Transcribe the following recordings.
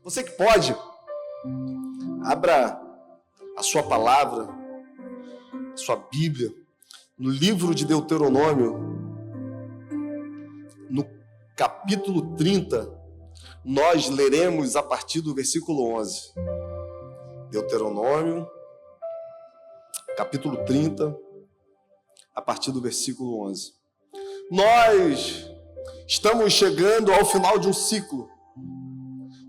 Você que pode, abra a sua palavra, a sua Bíblia, no livro de Deuteronômio, no capítulo 30, nós leremos a partir do versículo 11. Deuteronômio, capítulo 30, a partir do versículo 11. Nós estamos chegando ao final de um ciclo.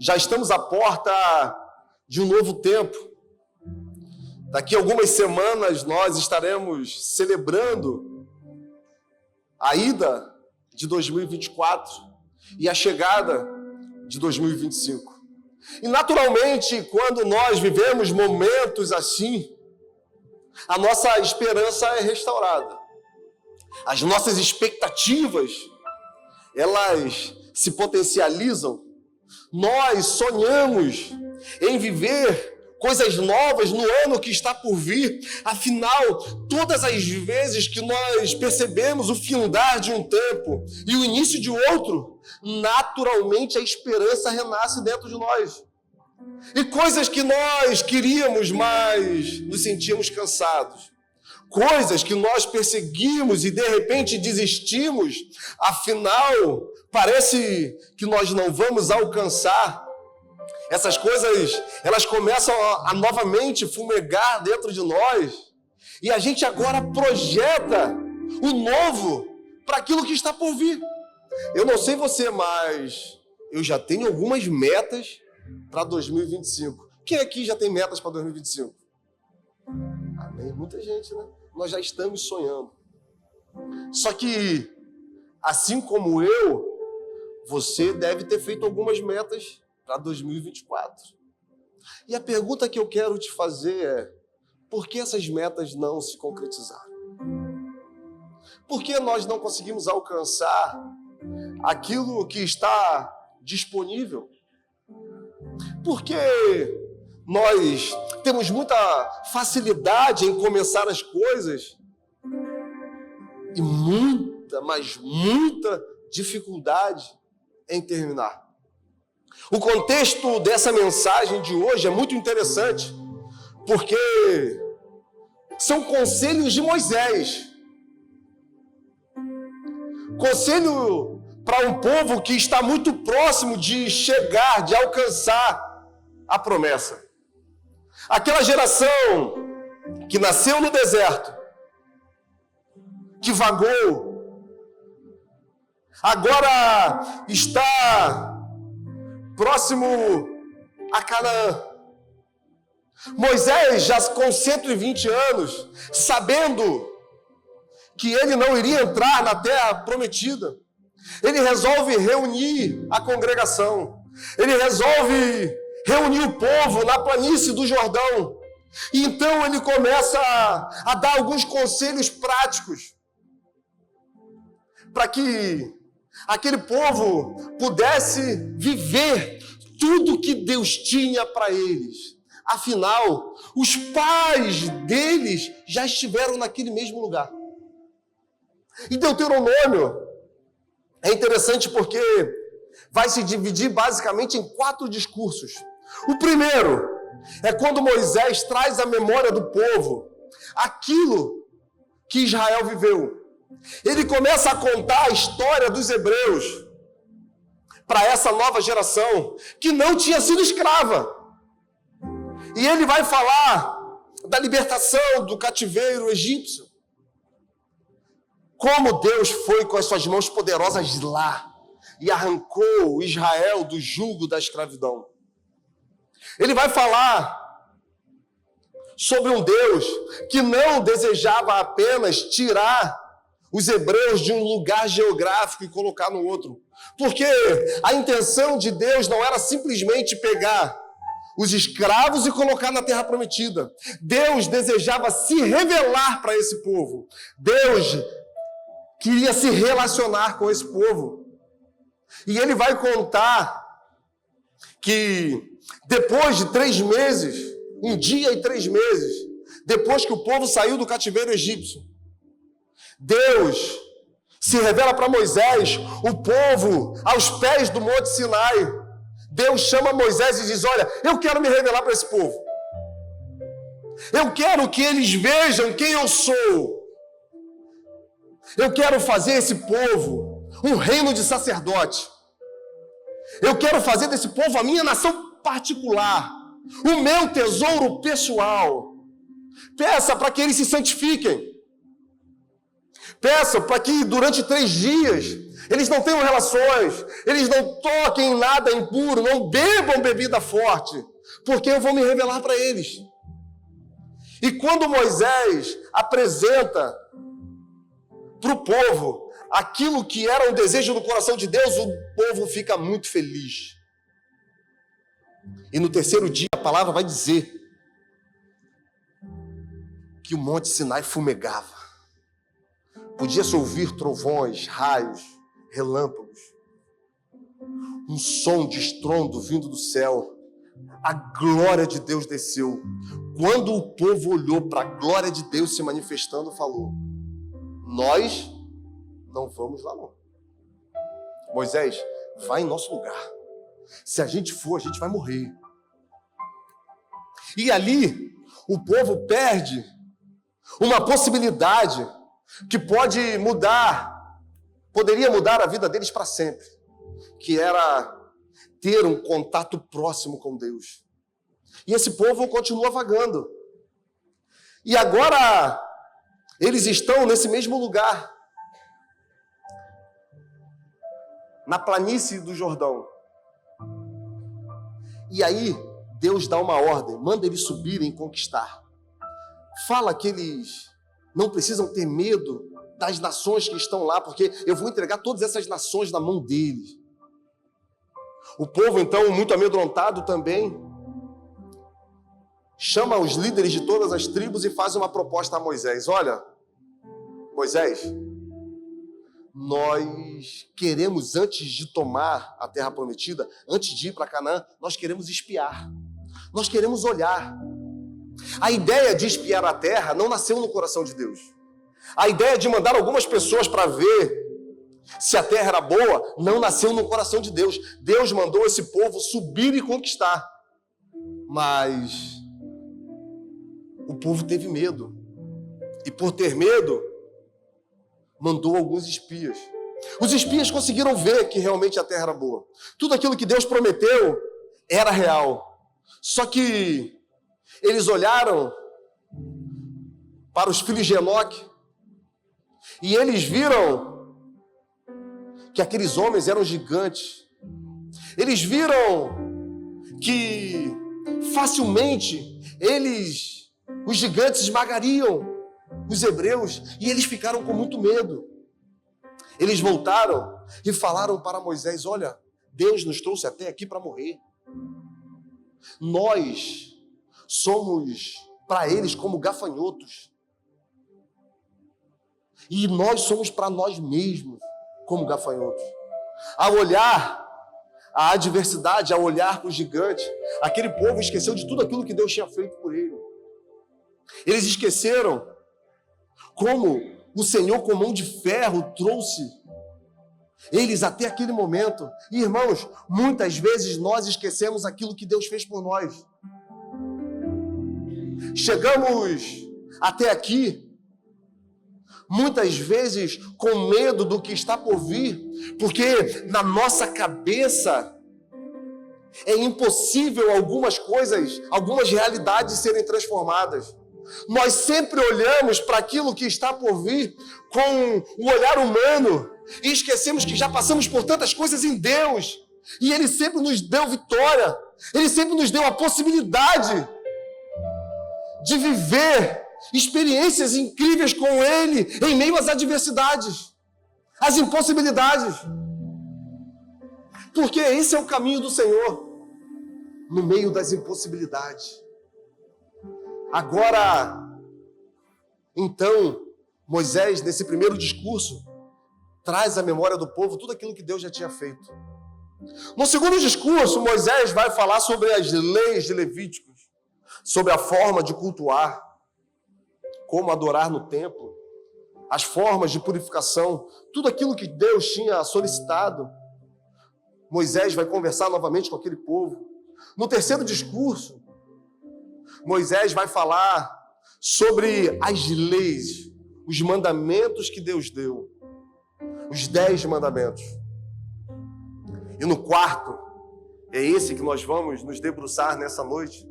Já estamos à porta de um novo tempo. Daqui a algumas semanas nós estaremos celebrando a ida de 2024 e a chegada de 2025. E naturalmente, quando nós vivemos momentos assim, a nossa esperança é restaurada. As nossas expectativas, elas se potencializam. Nós sonhamos em viver coisas novas no ano que está por vir. Afinal, todas as vezes que nós percebemos o findar de um tempo e o início de outro, naturalmente a esperança renasce dentro de nós. E coisas que nós queríamos, mas nos sentíamos cansados. Coisas que nós perseguimos e de repente desistimos, afinal, parece que nós não vamos alcançar. Essas coisas, elas começam a novamente fumegar dentro de nós. E a gente agora projeta o novo para aquilo que está por vir. Eu não sei você, mas eu já tenho algumas metas para 2025. Quem aqui já tem metas para 2025? Amém? Muita gente, né? Nós já estamos sonhando. Só que, assim como eu, você deve ter feito algumas metas para 2024. E a pergunta que eu quero te fazer é: por que essas metas não se concretizaram? Por que nós não conseguimos alcançar aquilo que está disponível? Por que nós temos muita facilidade em começar as coisas e muita, mas muita dificuldade em terminar? O contexto dessa mensagem de hoje é muito interessante, porque são conselhos de Moisés. Conselho para um povo que está muito próximo de chegar, de alcançar a promessa. Aquela geração que nasceu no deserto, que vagou, agora está próximo a Canaã. Moisés, já com 120 anos, sabendo que ele não iria entrar na terra prometida, ele resolve reunir a congregação. Ele resolve reunir o povo na planície do Jordão. E então ele começa a dar alguns conselhos práticos para que aquele povo pudesse viver tudo que Deus tinha para eles. Afinal, os pais deles já estiveram naquele mesmo lugar. E Deuteronômio é interessante porque vai se dividir basicamente em 4 discursos. O primeiro é quando Moisés traz à memória do povo aquilo que Israel viveu. Ele começa a contar a história dos hebreus para essa nova geração que não tinha sido escrava. E ele vai falar da libertação do cativeiro egípcio. Como Deus foi com as suas mãos poderosas lá e arrancou Israel do jugo da escravidão. Ele vai falar sobre um Deus que não desejava apenas tirar os hebreus de um lugar geográfico e colocar no outro. Porque a intenção de Deus não era simplesmente pegar os escravos e colocar na terra prometida. Deus desejava se revelar para esse povo. Deus queria se relacionar com esse povo. E ele vai contar que depois de 3 meses, 1 dia e 3 meses, depois que o povo saiu do cativeiro egípcio, Deus se revela para Moisés, o povo aos pés do Monte Sinai. Deus chama Moisés e diz: olha, eu quero me revelar para esse povo. Eu quero que eles vejam quem eu sou. Eu quero fazer esse povo um reino de sacerdote. Eu quero fazer desse povo a minha nação particular, o meu tesouro pessoal. Peça para que eles se santifiquem. Peça para que durante 3 dias eles não tenham relações, eles não toquem em nada impuro, não bebam bebida forte, porque eu vou me revelar para eles. E quando Moisés apresenta para o povo aquilo que era o desejo do coração de Deus, o povo fica muito feliz. E no 3º dia a palavra vai dizer que o Monte Sinai fumegava. Podia-se ouvir trovões, raios, relâmpagos, um som de estrondo vindo do céu. A glória de Deus desceu. Quando o povo olhou para a glória de Deus se manifestando, falou: nós não vamos lá não. Moisés, vai em nosso lugar. Se a gente for, a gente vai morrer. E ali, o povo perde uma possibilidade que poderia mudar a vida deles para sempre, que era ter um contato próximo com Deus. E esse povo continua vagando. E agora, eles estão nesse mesmo lugar, na planície do Jordão. E aí, Deus dá uma ordem, manda eles subirem e conquistar. Fala que eles não precisam ter medo das nações que estão lá, porque eu vou entregar todas essas nações na mão deles. O povo, então, muito amedrontado também, chama os líderes de todas as tribos e faz uma proposta a Moisés. Olha, Moisés, nós queremos, antes de tomar a terra prometida, antes de ir para Canaã, nós queremos espiar. Nós queremos olhar. A ideia de espiar a terra não nasceu no coração de Deus. A ideia de mandar algumas pessoas para ver se a terra era boa não nasceu no coração de Deus. Deus mandou esse povo subir e conquistar. Mas o povo teve medo. E por ter medo, mandou alguns espias. Os espias conseguiram ver que realmente a terra era boa. Tudo aquilo que Deus prometeu era real. Só que eles olharam para os filhos de Enoque e eles viram que aqueles homens eram gigantes. Eles viram que facilmente os gigantes esmagariam os hebreus, e eles ficaram com muito medo. Eles voltaram e falaram para Moisés: olha, Deus nos trouxe até aqui para morrer. Nós somos para eles como gafanhotos. E nós somos para nós mesmos como gafanhotos. Ao olhar a adversidade, ao olhar para o gigante, aquele povo esqueceu de tudo aquilo que Deus tinha feito por ele. Eles esqueceram como o Senhor, com mão de ferro, trouxe eles até aquele momento. E, irmãos, muitas vezes nós esquecemos aquilo que Deus fez por nós. Chegamos até aqui, muitas vezes com medo do que está por vir, porque na nossa cabeça é impossível algumas coisas, algumas realidades serem transformadas. Nós sempre olhamos para aquilo que está por vir com o olhar humano e esquecemos que já passamos por tantas coisas em Deus, e Ele sempre nos deu vitória, Ele sempre nos deu a possibilidade de viver experiências incríveis com Ele em meio às adversidades, às impossibilidades. Porque esse é o caminho do Senhor, no meio das impossibilidades. Agora, então, Moisés, nesse primeiro discurso, traz à memória do povo tudo aquilo que Deus já tinha feito. No segundo discurso, Moisés vai falar sobre as leis de Levíticos, sobre a forma de cultuar, como adorar no templo, as formas de purificação, tudo aquilo que Deus tinha solicitado. Moisés vai conversar novamente com aquele povo. No terceiro discurso, Moisés vai falar sobre as leis, os mandamentos que Deus deu, os 10 mandamentos. E no quarto, é esse que nós vamos nos debruçar nessa noite,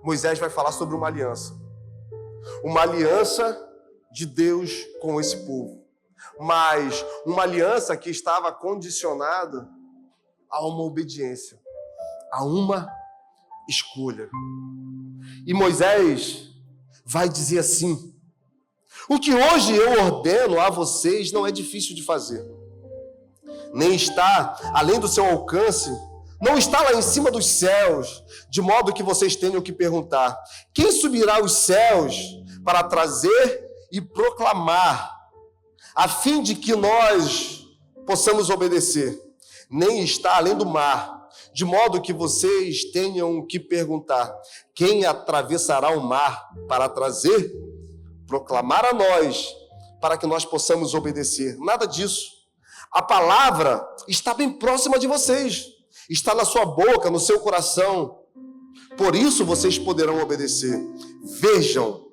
Moisés vai falar sobre uma aliança de Deus com esse povo, mas uma aliança que estava condicionada a uma obediência, a uma escolha. E Moisés vai dizer assim: o que hoje eu ordeno a vocês não é difícil de fazer, nem está além do seu alcance, não está lá em cima dos céus, de modo que vocês tenham que perguntar: quem subirá aos céus para trazer e proclamar, a fim de que nós possamos obedecer? Nem está além do mar, de modo que vocês tenham que perguntar: quem atravessará o mar para trazer, proclamar a nós, para que nós possamos obedecer? Nada disso. A palavra está bem próxima de vocês, está na sua boca, no seu coração. Por isso vocês poderão obedecer. Vejam,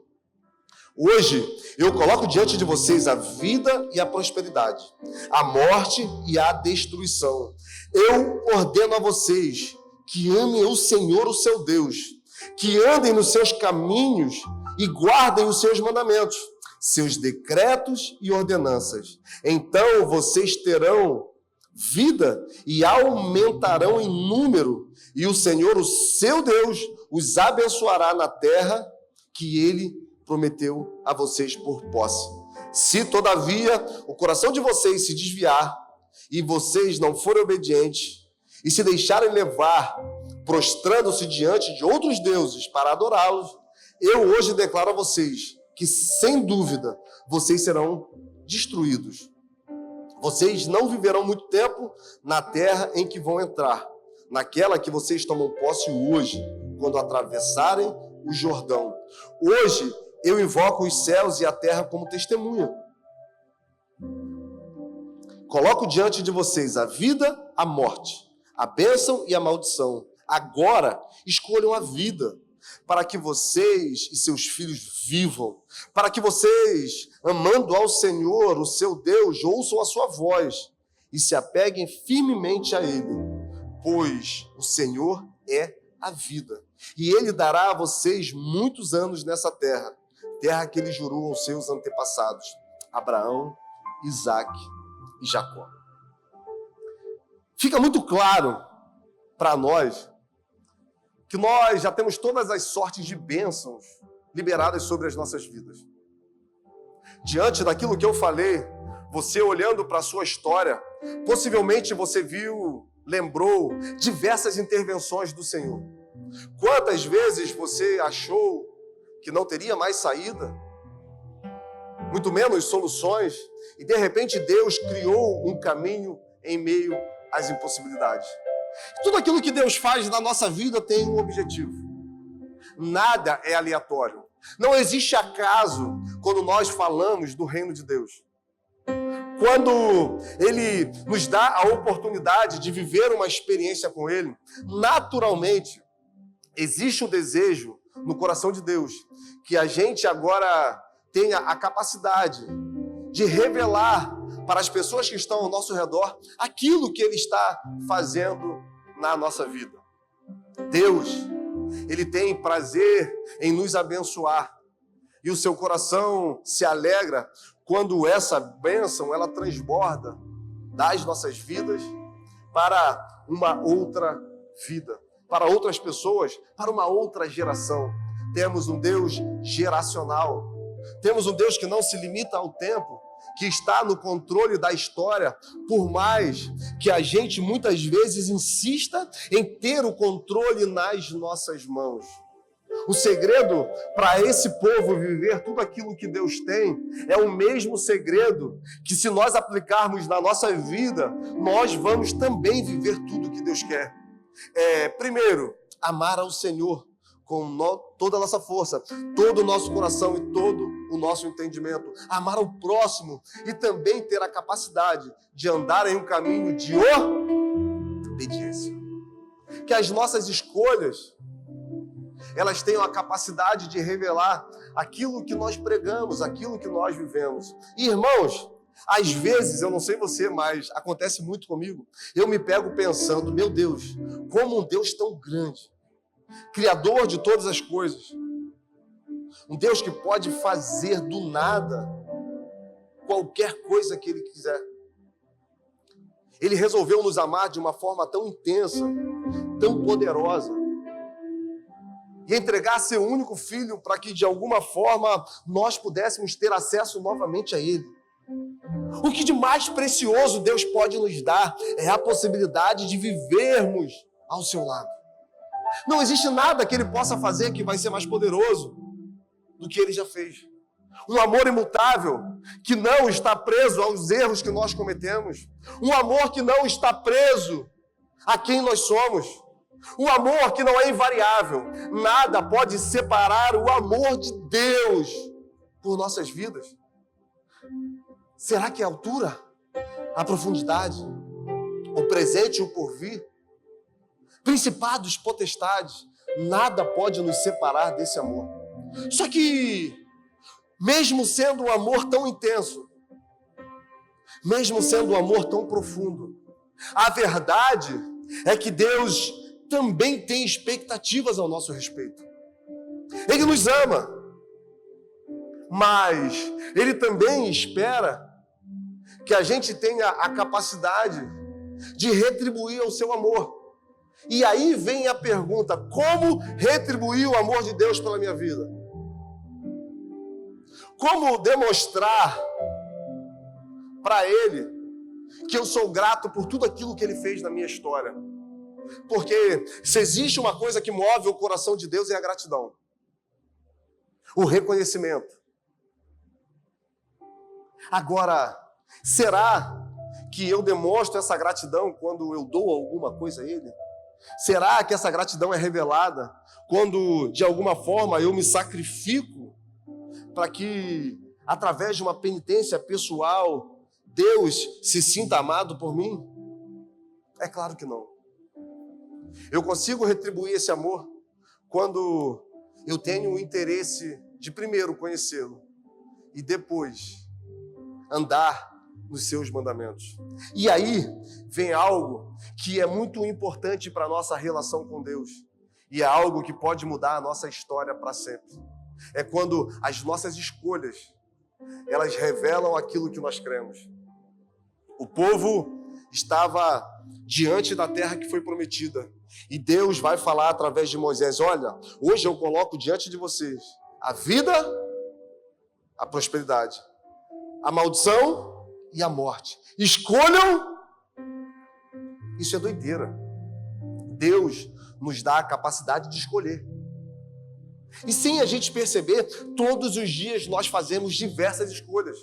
hoje eu coloco diante de vocês a vida e a prosperidade, a morte e a destruição. Eu ordeno a vocês que amem o Senhor, o seu Deus, que andem nos seus caminhos e guardem os seus mandamentos, seus decretos e ordenanças. Então vocês terão vida e aumentarão em número, e o Senhor, o seu Deus, os abençoará na terra que ele prometeu a vocês por posse. Se, todavia, o coração de vocês se desviar e vocês não forem obedientes e se deixarem levar, prostrando-se diante de outros deuses para adorá-los, eu hoje declaro a vocês que, sem dúvida, vocês serão destruídos. Vocês não viverão muito tempo na terra em que vão entrar, naquela que vocês tomam posse hoje, quando atravessarem o Jordão. Hoje eu invoco os céus e a terra como testemunha. Coloco diante de vocês a vida, a morte, a bênção e a maldição. Agora escolham a vida, para que vocês e seus filhos vivam, para que vocês, amando ao Senhor, o seu Deus, ouçam a sua voz e se apeguem firmemente a Ele, pois o Senhor é a vida, e Ele dará a vocês muitos anos nessa terra, terra que Ele jurou aos seus antepassados, Abraão, Isaque e Jacó. Fica muito claro para nós que nós já temos todas as sortes de bênçãos liberadas sobre as nossas vidas. Diante daquilo que eu falei, você olhando para a sua história, possivelmente você lembrou diversas intervenções do Senhor. Quantas vezes você achou que não teria mais saída, muito menos soluções, e de repente Deus criou um caminho em meio às impossibilidades. Tudo aquilo que Deus faz na nossa vida tem um objetivo. Nada é aleatório. Não existe acaso quando nós falamos do reino de Deus. Quando Ele nos dá a oportunidade de viver uma experiência com Ele, naturalmente existe o desejo no coração de Deus que a gente agora tenha a capacidade de revelar para as pessoas que estão ao nosso redor aquilo que Ele está fazendo na nossa vida. Deus, Ele tem prazer em nos abençoar, e o seu coração se alegra quando essa bênção ela transborda das nossas vidas para uma outra vida, para outras pessoas, para uma outra geração. Temos um Deus geracional, temos um Deus que não se limita ao tempo, que está no controle da história, por mais que a gente muitas vezes insista em ter o controle nas nossas mãos. O segredo para esse povo viver tudo aquilo que Deus tem é o mesmo segredo que, se nós aplicarmos na nossa vida, nós vamos também viver tudo que Deus quer. Primeiro, amar ao Senhor com toda a nossa força, todo o nosso coração e todo o nosso entendimento. Amar ao próximo e também ter a capacidade de andar em um caminho de obediência. Que as nossas escolhas, elas tenham a capacidade de revelar aquilo que nós pregamos, aquilo que nós vivemos. E, irmãos, às vezes, eu não sei você, mas acontece muito comigo, eu me pego pensando, meu Deus, como um Deus tão grande, Criador de todas as coisas, um Deus que pode fazer do nada qualquer coisa que Ele quiser. Ele resolveu nos amar de uma forma tão intensa, tão poderosa, e entregar seu único filho para que, de alguma forma, nós pudéssemos ter acesso novamente a Ele. O que de mais precioso Deus pode nos dar é a possibilidade de vivermos ao seu lado. Não existe nada que Ele possa fazer que vai ser mais poderoso do que Ele já fez. Um amor imutável, que não está preso aos erros que nós cometemos. Um amor que não está preso a quem nós somos. Um amor que não é invariável. Nada pode separar o amor de Deus por nossas vidas. Será que é a altura, a profundidade, o presente e o porvir? Principados, potestades, nada pode nos separar desse amor. Só que, mesmo sendo um amor tão intenso, mesmo sendo um amor tão profundo, a verdade é que Deus também tem expectativas ao nosso respeito. Ele nos ama, mas Ele também espera que a gente tenha a capacidade de retribuir o seu amor. E aí vem a pergunta, como retribuir o amor de Deus pela minha vida? Como demonstrar para Ele que eu sou grato por tudo aquilo que Ele fez na minha história? Porque se existe uma coisa que move o coração de Deus é a gratidão. O reconhecimento. Agora, será que eu demonstro essa gratidão quando eu dou alguma coisa a Ele? Será que essa gratidão é revelada quando, de alguma forma, eu me sacrifico para que, através de uma penitência pessoal, Deus se sinta amado por mim? É claro que não. Eu consigo retribuir esse amor quando eu tenho o interesse de primeiro conhecê-lo e depois andar nos seus mandamentos. E aí vem algo que é muito importante para a nossa relação com Deus e é algo que pode mudar a nossa história para sempre. É quando as nossas escolhas, elas revelam aquilo que nós cremos. O povo estava diante da terra que foi prometida e Deus vai falar através de Moisés, olha, hoje eu coloco diante de vocês a vida, a prosperidade, a maldição e a morte. Escolham. Isso é doideira. Deus nos dá a capacidade de escolher. E sem a gente perceber, todos os dias nós fazemos diversas escolhas.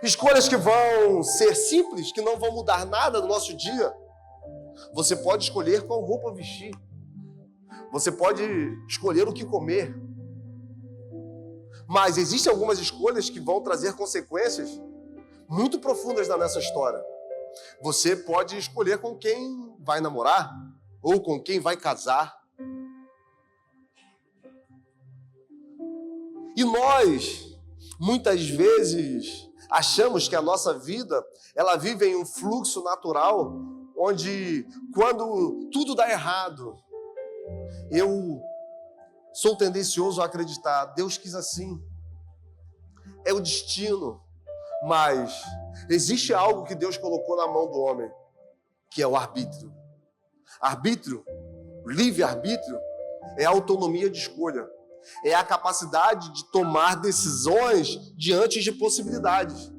Escolhas que vão ser simples, que não vão mudar nada no nosso dia. Você pode escolher qual roupa vestir. Você pode escolher o que comer. Mas existem algumas escolhas que vão trazer consequências muito profundas na nossa história. Você pode escolher com quem vai namorar ou com quem vai casar. E nós, muitas vezes, achamos que a nossa vida, ela vive em um fluxo natural, onde quando tudo dá errado, eu sou tendencioso a acreditar, Deus quis assim, é o destino, mas existe algo que Deus colocou na mão do homem, que é o arbítrio. Arbítrio, livre-arbítrio, é a autonomia de escolha, é a capacidade de tomar decisões diante de possibilidades.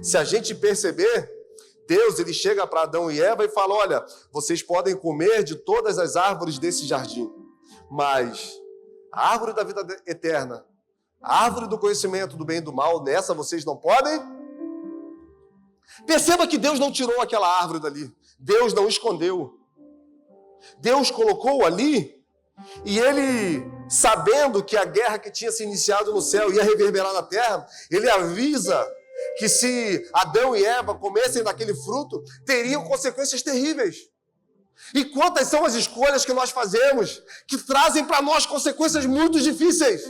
Se a gente perceber, Deus ele chega para Adão e Eva e fala, olha, vocês podem comer de todas as árvores desse jardim, mas a árvore da vida eterna, a árvore do conhecimento do bem e do mal, nessa vocês não podem. Perceba que Deus não tirou aquela árvore dali. Deus não escondeu. Deus colocou ali e Ele, sabendo que a guerra que tinha se iniciado no céu ia reverberar na terra, Ele avisa que se Adão e Eva comessem daquele fruto, teriam consequências terríveis. E quantas são as escolhas que nós fazemos que trazem para nós consequências muito difíceis?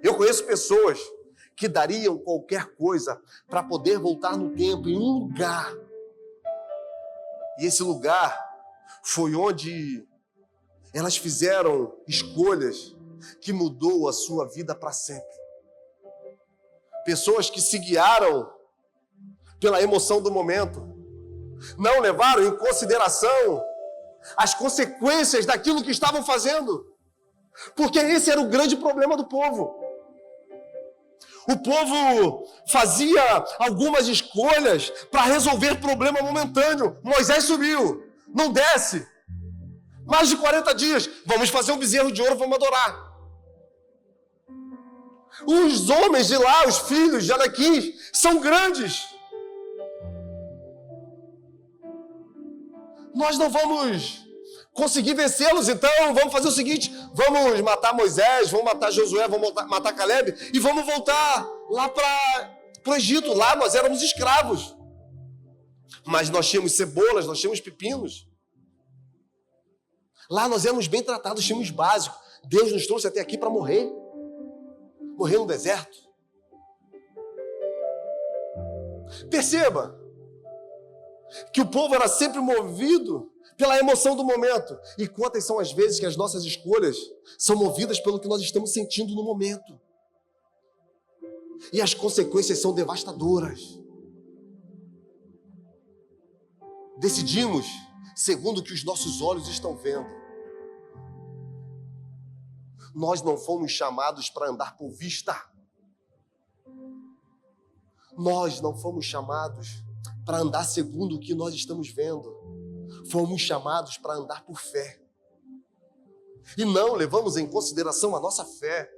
Eu conheço pessoas que dariam qualquer coisa para poder voltar no tempo em um lugar. E esse lugar foi onde elas fizeram escolhas que mudou a sua vida para sempre. Pessoas que se guiaram pela emoção do momento, não levaram em consideração as consequências daquilo que estavam fazendo, porque esse era o grande problema do povo. O povo fazia algumas escolhas para resolver problema momentâneo. Moisés subiu, não desce. Mais de 40 dias, vamos fazer um bezerro de ouro, vamos adorar. Os homens de lá, os filhos de Anaquim, são grandes. Nós não vamos conseguir vencê-los, então vamos fazer o seguinte: vamos matar Moisés, vamos matar Josué, vamos matar Caleb e vamos voltar lá para o Egito. Lá nós éramos escravos, mas nós tínhamos cebolas, nós tínhamos pepinos. Lá nós éramos bem tratados, tínhamos básico. Deus nos trouxe até aqui para morrer no deserto. Perceba que o povo era sempre movido pela emoção do momento. E quantas são as vezes que as nossas escolhas são movidas pelo que nós estamos sentindo no momento. E as consequências são devastadoras. Decidimos segundo o que os nossos olhos estão vendo. Nós não fomos chamados para andar por vista. Nós não fomos chamados para andar segundo o que nós estamos vendo. Fomos chamados para andar por fé. E não levamos em consideração a nossa fé.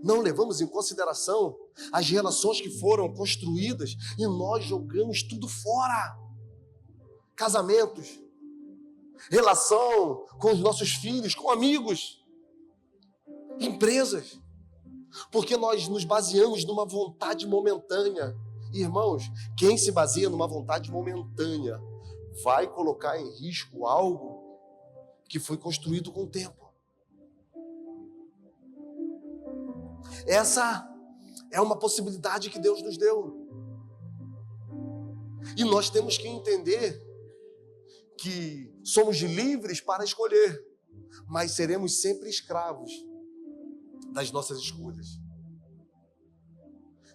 Não levamos em consideração as relações que foram construídas e nós jogamos tudo fora. Casamentos, relação com os nossos filhos, com amigos, empresas. Porque nós nos baseamos numa vontade momentânea. Irmãos, quem se baseia numa vontade momentânea vai colocar em risco algo que foi construído com o tempo. Essa é uma possibilidade que Deus nos deu. E nós temos que entender que somos livres para escolher, mas seremos sempre escravos das nossas escolhas.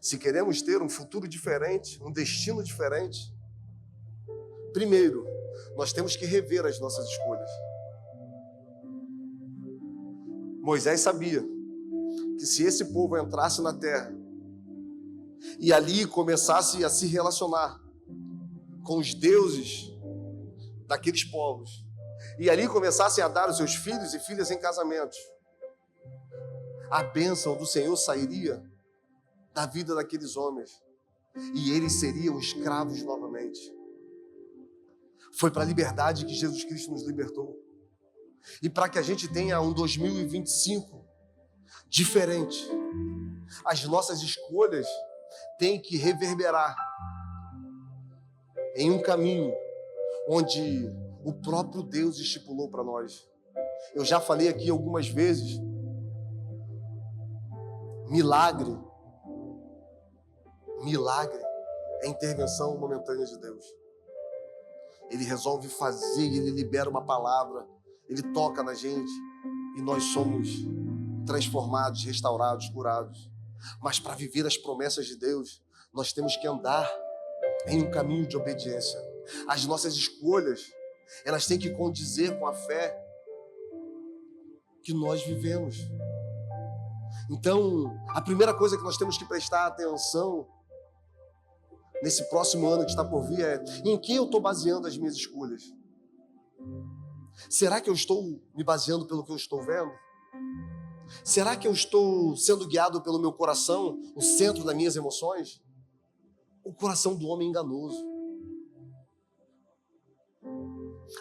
Se queremos ter um futuro diferente, um destino diferente, primeiro, nós temos que rever as nossas escolhas. Moisés sabia que se esse povo entrasse na terra e ali começasse a se relacionar com os deuses daqueles povos, e ali começassem a dar os seus filhos e filhas em casamentos, a bênção do Senhor sairia da vida daqueles homens e eles seriam escravos novamente. Foi para a liberdade que Jesus Cristo nos libertou. E para que a gente tenha um 2025 diferente, as nossas escolhas têm que reverberar em um caminho onde o próprio Deus estipulou para nós. Eu já falei aqui algumas vezes, milagre é intervenção momentânea de Deus. Ele resolve fazer, ele libera uma palavra, ele toca na gente e nós somos transformados, restaurados, curados. Mas para viver as promessas de Deus, nós temos que andar em um caminho de obediência. As nossas escolhas, elas têm que condizer com a fé que nós vivemos. Então, a primeira coisa que nós temos que prestar atenção nesse próximo ano que está por vir é: em que eu estou baseando as minhas escolhas? Será que eu estou me baseando pelo que eu estou vendo? Será que eu estou sendo guiado pelo meu coração, o centro das minhas emoções? O coração do homem enganoso.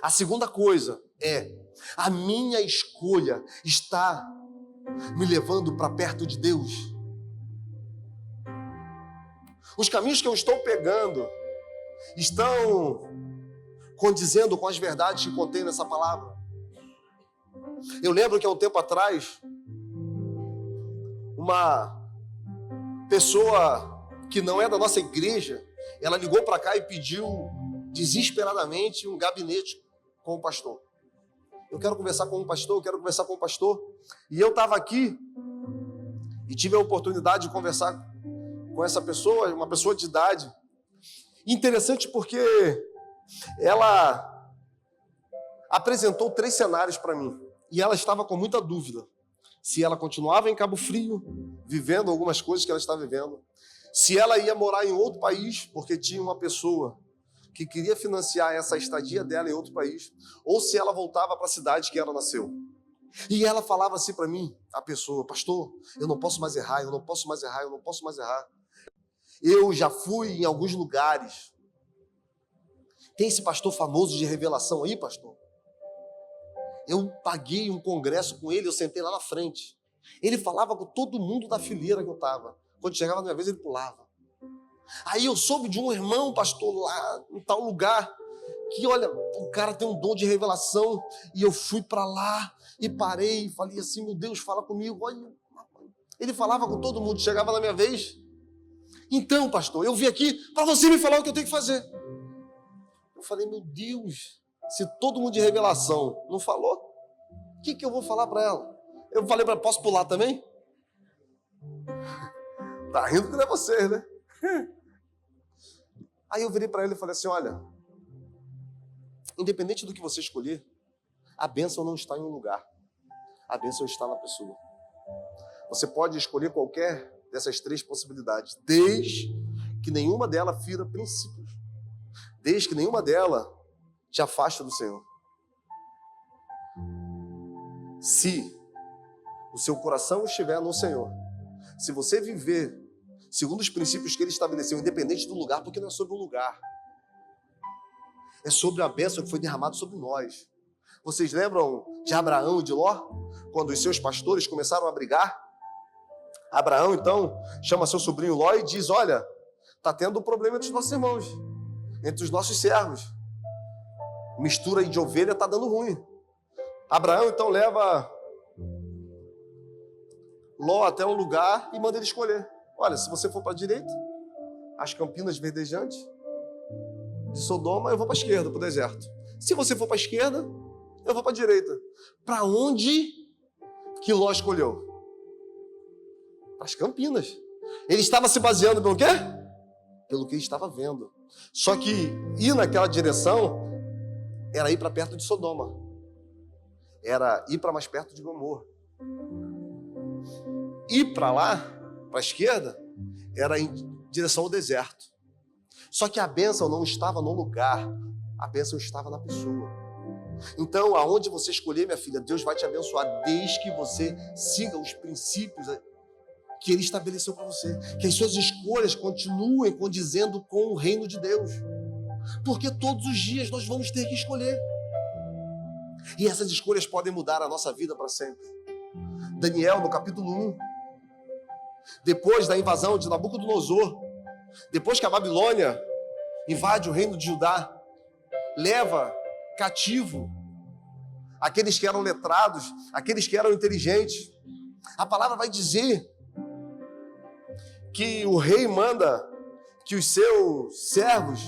A segunda coisa é: a minha escolha está me levando para perto de Deus? Os caminhos que eu estou pegando estão condizendo com as verdades que contém nessa palavra? Eu lembro que há um tempo atrás, uma pessoa que não é da nossa igreja, ela ligou para cá e pediu desesperadamente um gabinete com o pastor. Eu quero conversar com o pastor, E eu estava aqui e tive a oportunidade de conversar com essa pessoa, uma pessoa de idade. Interessante porque ela apresentou 3 cenários para mim. E ela estava com muita dúvida se ela continuava em Cabo Frio, vivendo algumas coisas que ela está vivendo, se ela ia morar em outro país, porque tinha uma pessoa que queria financiar essa estadia dela em outro país, ou se ela voltava para a cidade que ela nasceu. E ela falava assim para mim, a pessoa: pastor, eu não posso mais errar, eu não posso mais errar, eu não posso mais errar. Eu já fui em alguns lugares. Tem esse pastor famoso de revelação aí, pastor? Eu paguei um congresso com ele, eu sentei lá na frente. Ele falava com todo mundo da fileira que eu estava. Quando chegava na minha vez, ele pulava. Aí eu soube de um irmão, pastor, lá em tal lugar, que, olha, o cara tem um dom de revelação, e eu fui para lá, e parei, e falei assim: meu Deus, fala comigo. Olha, ele falava com todo mundo, chegava na minha vez. Então, pastor, eu vim aqui para você me falar o que eu tenho que fazer. Eu falei: meu Deus, se todo mundo de revelação não falou, o que eu vou falar para ela? Eu falei para ela: posso pular também? Tá rindo que não é você, né? Aí eu virei para ele e falei assim: olha, independente do que você escolher, a bênção não está em um lugar, a bênção está na pessoa. Você pode escolher qualquer dessas 3 possibilidades, desde que nenhuma delas fira princípios, desde que nenhuma delas te afaste do Senhor. Se o seu coração estiver no Senhor, se você viver segundo os princípios que Ele estabeleceu, independente do lugar, porque não é sobre o lugar, é sobre a bênção que foi derramada sobre nós. Vocês lembram de Abraão e de Ló? Quando os seus pastores começaram a brigar, Abraão, então, chama seu sobrinho Ló e diz: olha, está tendo um problema entre os nossos irmãos, entre os nossos servos. Mistura aí de ovelha está dando ruim. Abraão, então, leva Ló até um lugar e manda ele escolher. Olha, se você for para a direita, as campinas verdejantes de Sodoma, eu vou para a esquerda, para o deserto. Se você for para a esquerda, eu vou para a direita. Para onde que Ló escolheu? Para as campinas. Ele estava se baseando pelo quê? Pelo que ele estava vendo. Só que ir naquela direção era ir para perto de Sodoma. Era ir para mais perto de Gomorra. Ir para lá, para a esquerda, era em direção ao deserto. Só que a bênção não estava no lugar, a bênção estava na pessoa. Então, aonde você escolher, minha filha, Deus vai te abençoar, desde que você siga os princípios que Ele estabeleceu para você. Que as suas escolhas continuem condizendo com o reino de Deus. Porque todos os dias nós vamos ter que escolher. E essas escolhas podem mudar a nossa vida para sempre. Daniel, no capítulo 1, depois da invasão de Nabucodonosor, depois que a Babilônia invade o reino de Judá, leva cativo aqueles que eram letrados, aqueles que eram inteligentes. A palavra vai dizer que o rei manda que os seus servos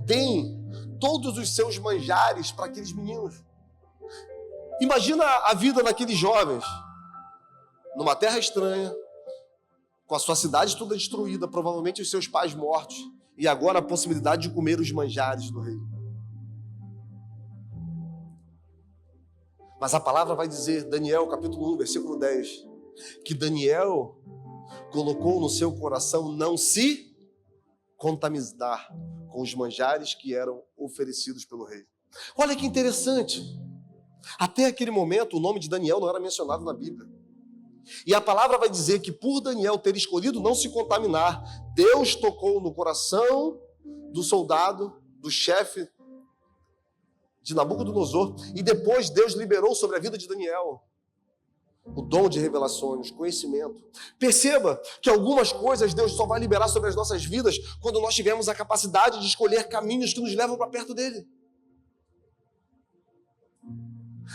deem todos os seus manjares para aqueles meninos. Imagina a vida daqueles jovens, numa terra estranha, com a sua cidade toda destruída, provavelmente os seus pais mortos, e agora a possibilidade de comer os manjares do rei. Mas a palavra vai dizer, Daniel, capítulo 1, versículo 10, que Daniel colocou no seu coração não se contaminar com os manjares que eram oferecidos pelo rei. Olha que interessante. Até aquele momento, o nome de Daniel não era mencionado na Bíblia. E a palavra vai dizer que por Daniel ter escolhido não se contaminar, Deus tocou no coração do soldado, do chefe de Nabucodonosor, e depois Deus liberou sobre a vida de Daniel o dom de revelações, conhecimento. Perceba que algumas coisas Deus só vai liberar sobre as nossas vidas quando nós tivermos a capacidade de escolher caminhos que nos levam para perto dele.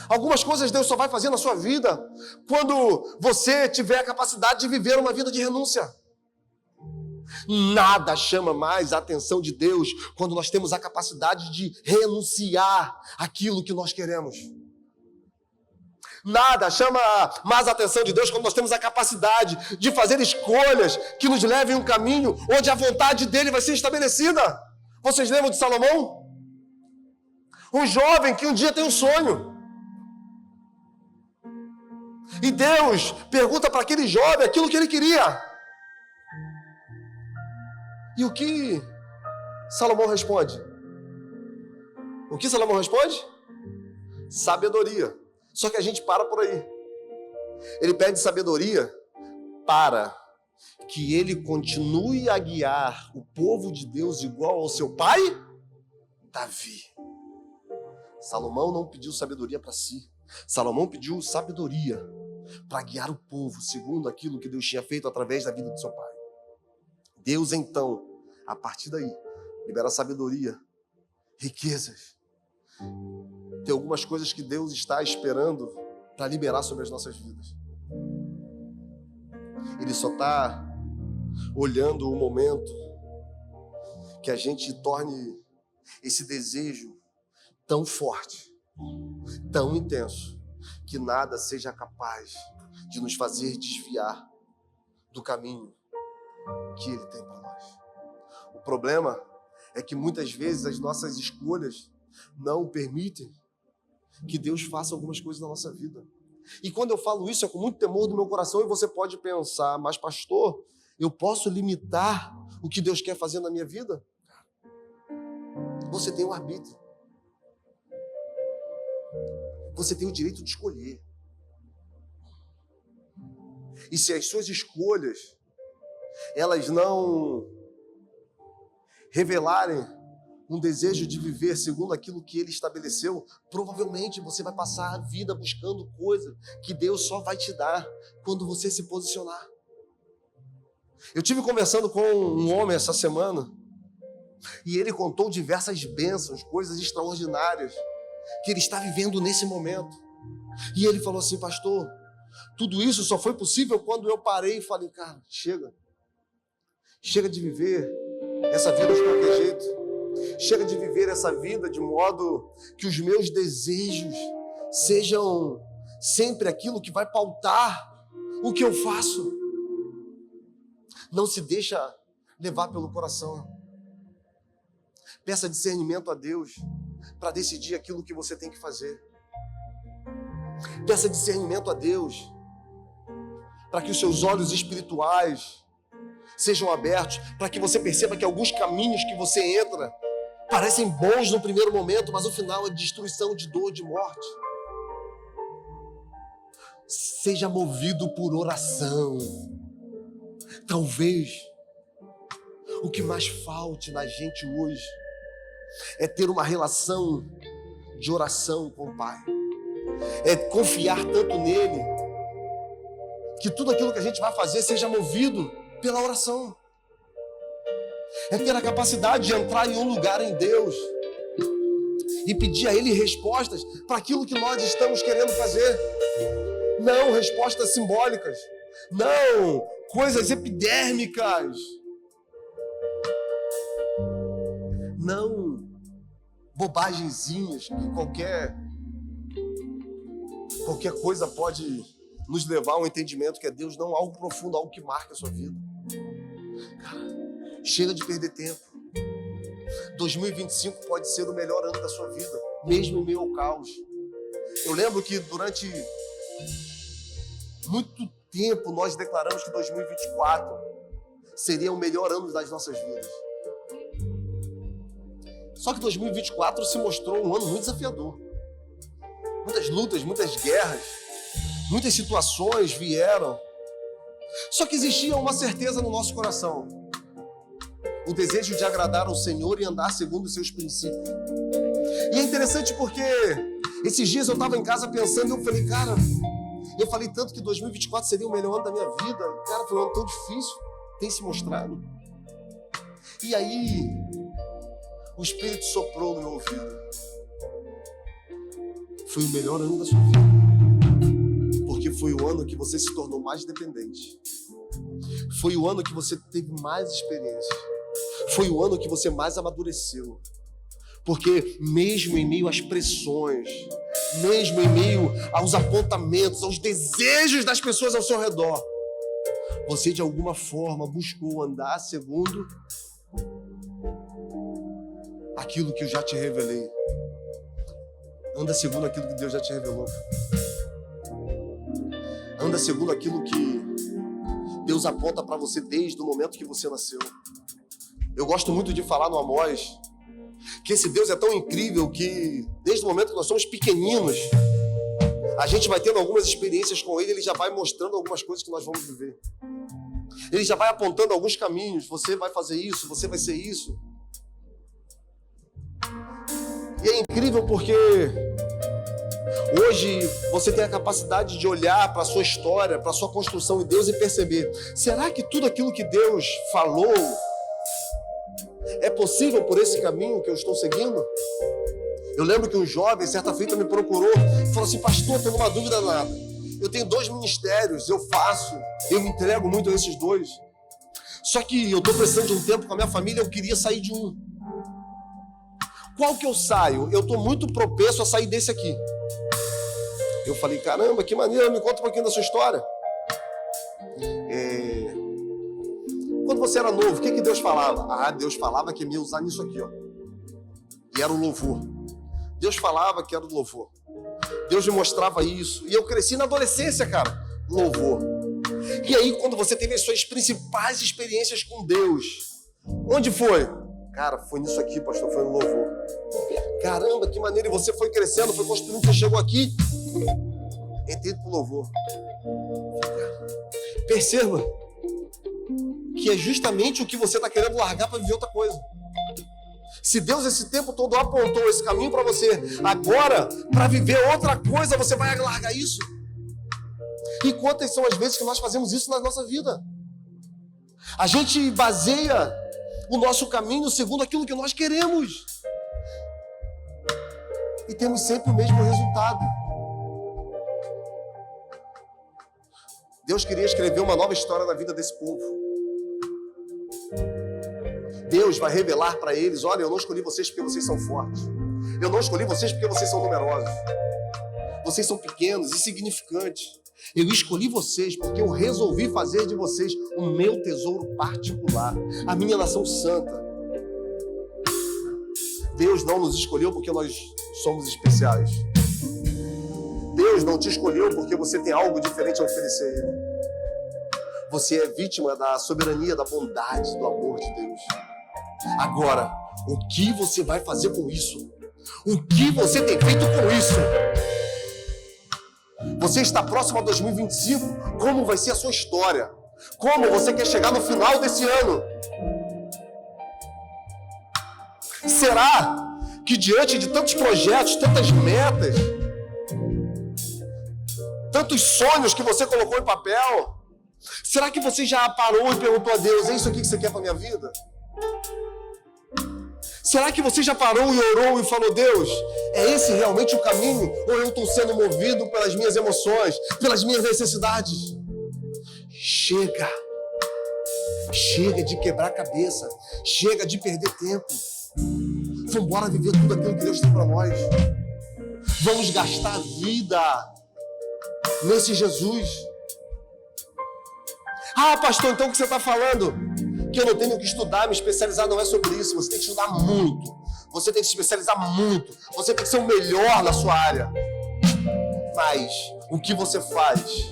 Algumas coisas Deus só vai fazer na sua vida quando você tiver a capacidade de viver uma vida de renúncia. Nada chama mais a atenção de Deus quando nós temos a capacidade de renunciar àquilo que nós queremos. Nada chama mais a atenção de Deus quando nós temos a capacidade de fazer escolhas que nos levem a um caminho onde a vontade dele vai ser estabelecida. Vocês lembram de Salomão? Um jovem que um dia tem um sonho. E Deus pergunta para aquele jovem aquilo que ele queria. E o que Salomão responde? O que Salomão responde? Sabedoria. Só que a gente para por aí. Ele pede sabedoria para que ele continue a guiar o povo de Deus igual ao seu pai, Davi. Salomão não pediu sabedoria para si. Salomão pediu sabedoria para guiar o povo segundo aquilo que Deus tinha feito através da vida do seu pai. Deus, então, a partir daí, libera sabedoria, riquezas. Tem algumas coisas que Deus está esperando para liberar sobre as nossas vidas. Ele só está olhando o momento que a gente torne esse desejo tão forte, tão intenso, que nada seja capaz de nos fazer desviar do caminho que Ele tem para nós. O problema é que muitas vezes as nossas escolhas não permitem que Deus faça algumas coisas na nossa vida. E quando eu falo isso é com muito temor do meu coração, e você pode pensar, mas pastor, eu posso limitar o que Deus quer fazer na minha vida? Você tem um arbítrio. Você tem o direito de escolher. E se as suas escolhas, elas não revelarem um desejo de viver segundo aquilo que Ele estabeleceu, provavelmente você vai passar a vida buscando coisa que Deus só vai te dar quando você se posicionar. Eu tive conversando com um homem essa semana, e ele contou diversas bênçãos, coisas extraordinárias que ele está vivendo nesse momento. E ele falou assim: pastor, tudo isso só foi possível quando eu parei e falei, cara, chega de viver essa vida de qualquer jeito. Chega de viver essa vida de modo que os meus desejos sejam sempre aquilo que vai pautar o que eu faço. Não se deixa levar pelo coração. Peça discernimento a Deus para decidir aquilo que você tem que fazer. Peça discernimento a Deus para que os seus olhos espirituais sejam abertos, para que você perceba que alguns caminhos que você entra parecem bons no primeiro momento, mas o final é destruição, de dor, de morte. Seja movido por oração. Talvez o que mais falte na gente hoje é ter uma relação de oração com o Pai. É confiar tanto nele que tudo aquilo que a gente vai fazer seja movido pela oração. É ter a capacidade de entrar em um lugar em Deus e pedir a Ele respostas para aquilo que nós estamos querendo fazer. Não respostas simbólicas. Não coisas epidérmicas. Não bobagenzinhas que qualquer coisa pode nos levar a um entendimento que é Deus, não algo profundo, algo que marca a sua vida. Cara, chega de perder tempo. 2025 pode ser o melhor ano da sua vida, mesmo em meio ao caos. Eu lembro que durante muito tempo nós declaramos que 2024 seria o melhor ano das nossas vidas. Só que 2024 se mostrou um ano muito desafiador. Muitas lutas, muitas guerras, muitas situações vieram. Só que existia uma certeza no nosso coração: o desejo de agradar ao Senhor e andar segundo os seus princípios. E é interessante porque esses dias eu estava em casa pensando e eu falei, cara, Eu falei tanto que 2024 seria o melhor ano da minha vida. Cara, foi um ano tão difícil, tem se mostrado. E aí, o Espírito soprou no meu ouvido. Foi o melhor ano da sua vida. Porque foi o ano que você se tornou mais dependente. Foi o ano que você teve mais experiência. Foi o ano que você mais amadureceu. Porque mesmo em meio às pressões, mesmo em meio aos apontamentos, aos desejos das pessoas ao seu redor, você de alguma forma buscou andar segundo aquilo que eu já te revelei. Anda segundo aquilo que Deus já te revelou. Anda segundo aquilo que Deus aponta para você desde o momento que você nasceu. Eu gosto muito de falar no Amós que esse Deus é tão incrível que desde o momento que nós somos pequeninos, a gente vai tendo algumas experiências com Ele já vai mostrando algumas coisas que nós vamos viver. Ele já vai apontando alguns caminhos. Você vai fazer isso, você vai ser isso. E é incrível porque hoje você tem a capacidade de olhar para a sua história, para a sua construção em Deus e perceber: será que tudo aquilo que Deus falou é possível por esse caminho que eu estou seguindo? Eu lembro que um jovem, certa feita, me procurou e falou assim: pastor, estou numa dúvida nada. Eu tenho 2 ministérios, eu me entrego muito a esses 2. Só que eu estou precisando de um tempo com a minha família, eu queria sair de um. Qual que eu saio? Eu estou muito propenso a sair desse aqui. Eu falei: caramba, que maneiro, me conta um pouquinho da sua história. Quando você era novo, o que Deus falava? Ah, Deus falava que me ia usar nisso aqui, ó. E era o louvor. Deus falava que era o louvor. Deus me mostrava isso. E eu cresci na adolescência, cara. Louvor. E aí, quando você teve as suas principais experiências com Deus, onde foi? Cara, foi nisso aqui, pastor, foi no louvor. Caramba, que maneiro. E você foi crescendo, foi construindo, você chegou aqui, entrei pro louvor. Perceba que é justamente o que você está querendo largar para viver outra coisa. Se Deus esse tempo todo apontou esse caminho para você, agora, para viver outra coisa, você vai largar isso? E quantas são as vezes que nós fazemos isso na nossa vida? A gente baseia o nosso caminho segundo aquilo que nós queremos. E temos sempre o mesmo resultado. Deus queria escrever uma nova história na vida desse povo. Deus vai revelar para eles: olha, eu não escolhi vocês porque vocês são fortes. Eu não escolhi vocês porque vocês são numerosos. Vocês são pequenos, insignificantes. Eu escolhi vocês porque eu resolvi fazer de vocês o meu tesouro particular, a minha nação santa. Deus não nos escolheu porque nós somos especiais. Deus não te escolheu porque você tem algo diferente a oferecer a Ele. Você é vítima da soberania, da bondade, do amor de Deus. Agora, o que você vai fazer com isso? O que você tem feito com isso? Você está próximo a 2025? Como vai ser a sua história? Como você quer chegar no final desse ano? Será que diante de tantos projetos, tantas metas, tantos sonhos que você colocou em papel, será que você já parou e perguntou a Deus: é isso aqui que você quer para a minha vida? Será que você já parou e orou e falou: Deus, é esse realmente o caminho? Ou eu estou sendo movido pelas minhas emoções, pelas minhas necessidades? Chega! Chega de quebrar a cabeça. Chega de perder tempo. Vamos embora viver tudo aquilo que Deus tem para nós. Vamos gastar a vida nesse Jesus. Ah, pastor, então o que você está falando? Que eu não tenho que estudar, me especializar, não é sobre isso. Você tem que estudar muito. Você tem que se especializar muito. Você tem que ser o melhor na sua área. Mas o que você faz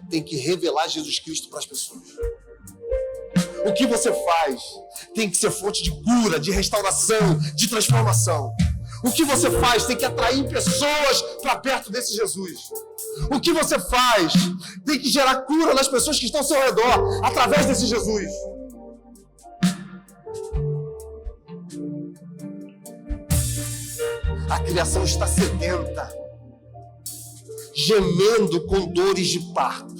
tem que revelar Jesus Cristo para as pessoas. O que você faz tem que ser fonte de cura, de restauração, de transformação. O que você faz tem que atrair pessoas para perto desse Jesus. O que você faz tem que gerar cura nas pessoas que estão ao seu redor, através desse Jesus. A criação está sedenta. gemendo com dores de parto,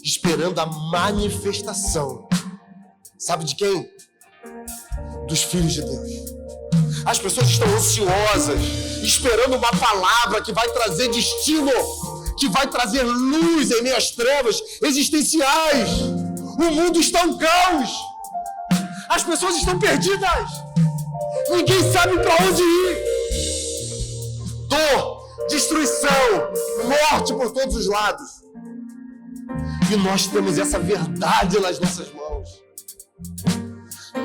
esperando a manifestação. Sabe de quem? Dos filhos de Deus. As pessoas estão ansiosas, esperando uma palavra que vai trazer destino, que vai trazer luz em meio às trevas existenciais. O mundo está um caos. As pessoas estão perdidas. Ninguém sabe para onde ir. Dor, destruição, morte por todos os lados. E nós temos essa verdade nas nossas mãos.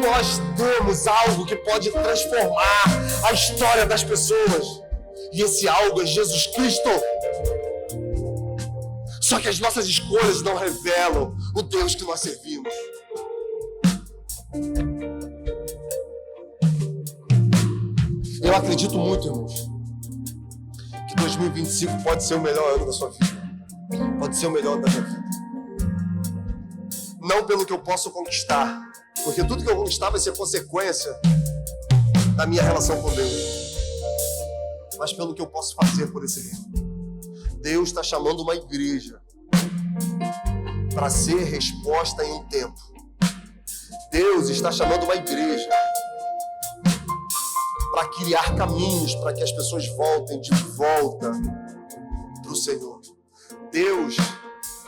Nós temos algo que pode transformar a história das pessoas. E esse algo é Jesus Cristo. Só que as nossas escolhas não revelam o Deus que nós servimos. Eu acredito muito, irmãos, que 2025 pode ser o melhor ano da sua vida. Pode ser o melhor da minha vida. Não pelo que eu posso conquistar, porque tudo que eu conquistar vai ser consequência da minha relação com Deus, mas pelo que eu posso fazer por esse reino. Deus está chamando uma igreja para ser resposta em um tempo. Deus está chamando uma igreja para criar caminhos para que as pessoas voltem de volta para o Senhor. Deus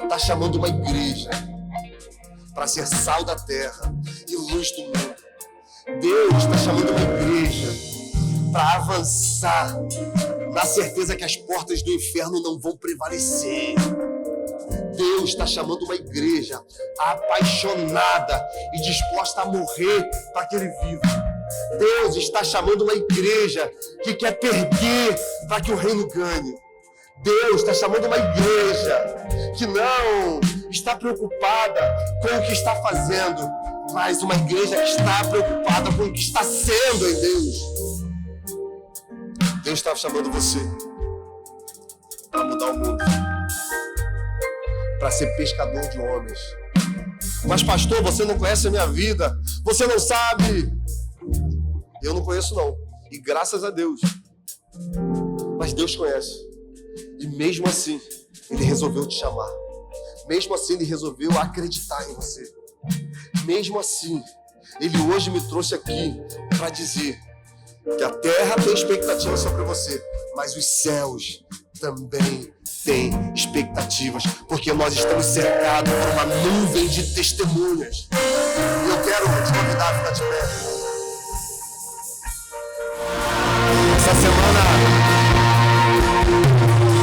está chamando uma igreja para ser sal da terra e luz do mundo. Deus está chamando uma igreja para avançar na certeza que as portas do inferno não vão prevalecer. Deus está chamando uma igreja apaixonada e disposta a morrer para que Ele viva. Deus está chamando uma igreja que quer perder para que o reino ganhe. Deus está chamando uma igreja que não está preocupada com o que está fazendo, mas uma igreja que está preocupada com o que está sendo em Deus. Deus está chamando você para mudar o mundo, para ser pescador de homens. Mas pastor, você não conhece a minha vida, você não sabe. Eu não conheço não, e graças a Deus. Mas Deus conhece. E mesmo assim, Ele resolveu te chamar. Mesmo assim, Ele resolveu acreditar em você. Mesmo assim, Ele hoje me trouxe aqui para dizer que a terra tem expectativas sobre você, mas os céus também têm expectativas, porque nós estamos cercados por uma nuvem de testemunhas. E eu quero te convidar a ficar de pé. Essa semana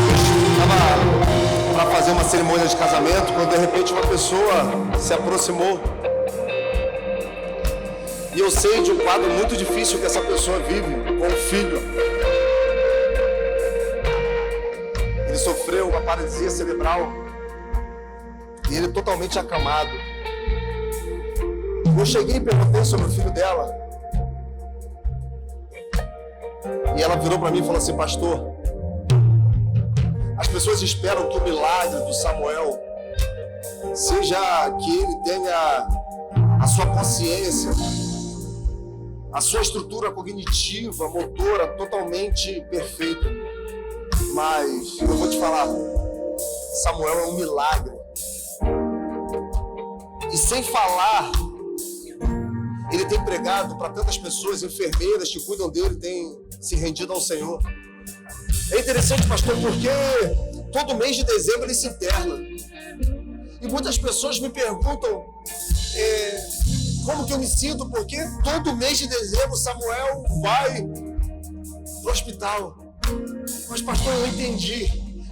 eu estava para fazer uma cerimônia de casamento, quando de repente uma pessoa se aproximou. E eu sei de um quadro muito difícil que essa pessoa vive com o filho. Ele sofreu uma paralisia cerebral e ele totalmente acamado. Eu cheguei e perguntei sobre o filho dela. E ela virou para mim e falou assim: pastor, as pessoas esperam que o milagre do Samuel seja que ele tenha a sua consciência, a sua estrutura cognitiva, motora totalmente perfeita. Mas eu vou te falar, Samuel é um milagre. E sem falar, ele tem pregado para tantas pessoas, enfermeiras que cuidam dele, têm se rendido ao Senhor. É interessante, pastor, porque todo mês de dezembro ele se interna. E muitas pessoas me perguntam como que eu me sinto, porque todo mês de dezembro Samuel vai para o hospital. Mas, pastor, eu entendi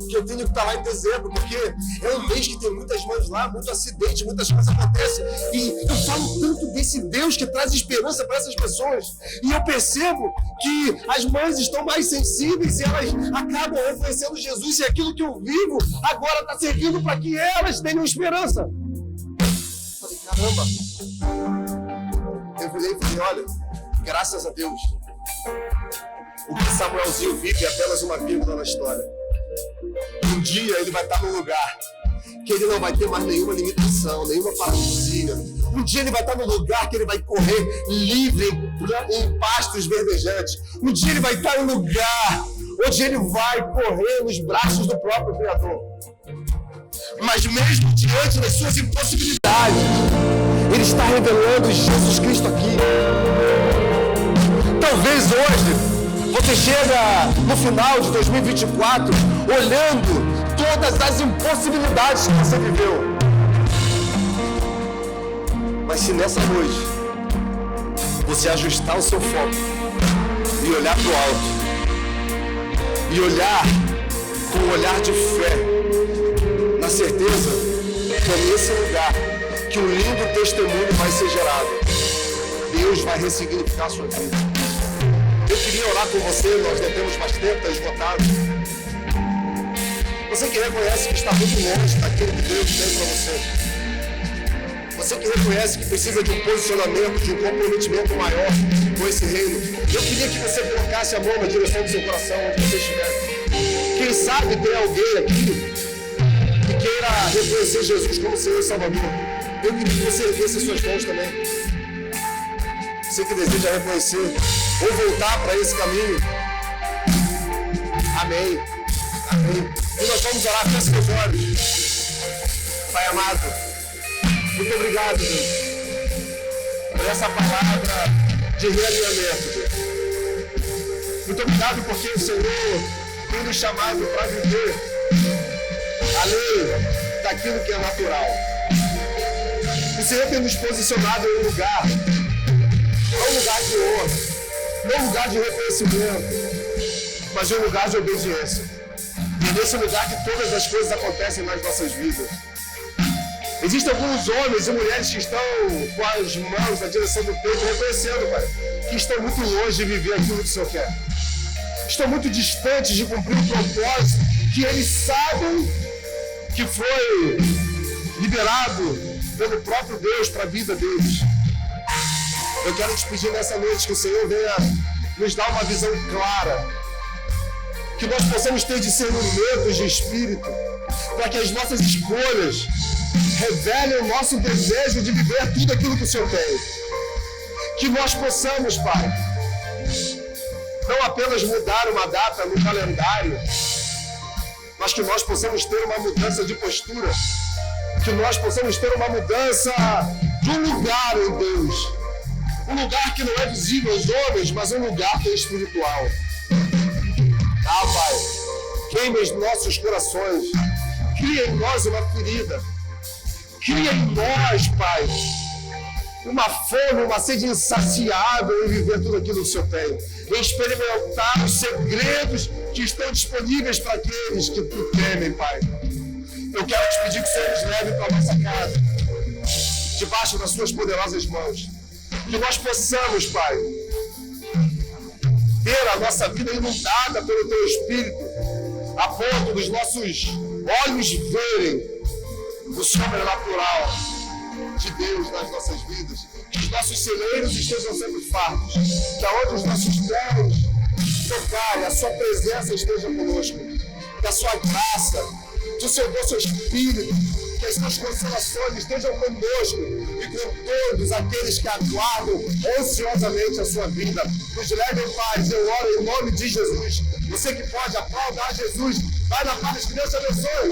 que eu tenho que estar lá em dezembro, porque é um mês que tem muitas mães lá, muito acidente, muitas coisas acontecem. E eu falo tanto desse Deus que traz esperança para essas pessoas. E eu percebo que as mães estão mais sensíveis e elas acabam reconhecendo Jesus, e aquilo que eu vivo agora está servindo para que elas tenham esperança. Eu falei, caramba. Eu virei e falei, olha, graças a Deus, o que Samuelzinho vive é apenas uma vírgula na história. Um dia ele vai estar num lugar que ele não vai ter mais nenhuma limitação, nenhuma paralisia. Um dia ele vai estar num lugar que ele vai correr livre em pastos verdejantes. Um dia ele vai estar num lugar onde ele vai correr nos braços do próprio Criador. Mas mesmo diante das suas impossibilidades, ele está revelando Jesus Cristo aqui. Talvez hoje você chega no final de 2024 olhando todas as impossibilidades que você viveu. Mas se nessa noite você ajustar o seu foco e olhar para o alto, e olhar com um olhar de fé, na certeza que é nesse lugar que um lindo testemunho vai ser gerado, Deus vai ressignificar a sua vida. Eu queria orar com você, nós não temos mais tempo, está esgotado. Você que reconhece que está muito longe daquilo que Deus tem para você. Você que reconhece que precisa de um posicionamento, de um comprometimento maior com esse reino. Eu queria que você colocasse a mão na direção do seu coração, onde você estiver. Quem sabe tem alguém aqui que queira reconhecer Jesus como Senhor e Salvador. Eu queria que você erguesse as suas mãos também. Você que deseja reconhecer ou voltar para esse caminho. Amém. Amém. E nós vamos orar, feche seus olhos. Pai amado, muito obrigado, Deus, por essa palavra de realinhamento, Deus. Muito obrigado porque o Senhor tem nos chamado para viver além daquilo que é natural. O Senhor tem nos posicionado em um lugar, não um lugar de honra, não um lugar de reconhecimento, mas em um lugar de obediência. E nesse lugar que todas as coisas acontecem nas nossas vidas. Existem alguns homens e mulheres que estão com as mãos na direção do peito, reconhecendo, Pai, que estão muito longe de viver aquilo que o Senhor quer. Estão muito distantes de cumprir o propósito que eles sabem que foi liberado pelo próprio Deus para a vida deles. Eu quero te pedir nessa noite que o Senhor venha nos dar uma visão clara, que nós possamos ter discernimentos de espírito, para que as nossas escolhas revelem o nosso desejo de viver tudo aquilo que o Senhor tem. Que nós possamos, Pai, não apenas mudar uma data no calendário, mas que nós possamos ter uma mudança de postura, que nós possamos ter uma mudança de um lugar em Deus, um lugar que não é visível aos homens, mas um lugar que é espiritual. Ah, Pai, queime os nossos corações, cria em nós uma ferida, cria em nós, Pai, uma fome, uma sede insaciável em viver tudo aquilo que o Senhor tem, em experimentar os segredos que estão disponíveis para aqueles que tu temem, Pai. Eu quero te pedir que o Senhor nos leve para a nossa casa, debaixo das suas poderosas mãos, que nós possamos, Pai, ter a nossa vida inundada pelo Teu Espírito, a ponto dos nossos olhos verem o sobrenatural de Deus nas nossas vidas, que os nossos celeiros estejam sempre fartos, que aonde os nossos pés tocarem, a sua presença esteja conosco, que a sua graça, que o seu doce Espírito, que as suas consolações estejam conosco e com todos aqueles que aguardam ansiosamente a sua vida. Nos leve em paz, eu oro em nome de Jesus. Você que pode aplaudir Jesus, vai na paz, que Deus te abençoe.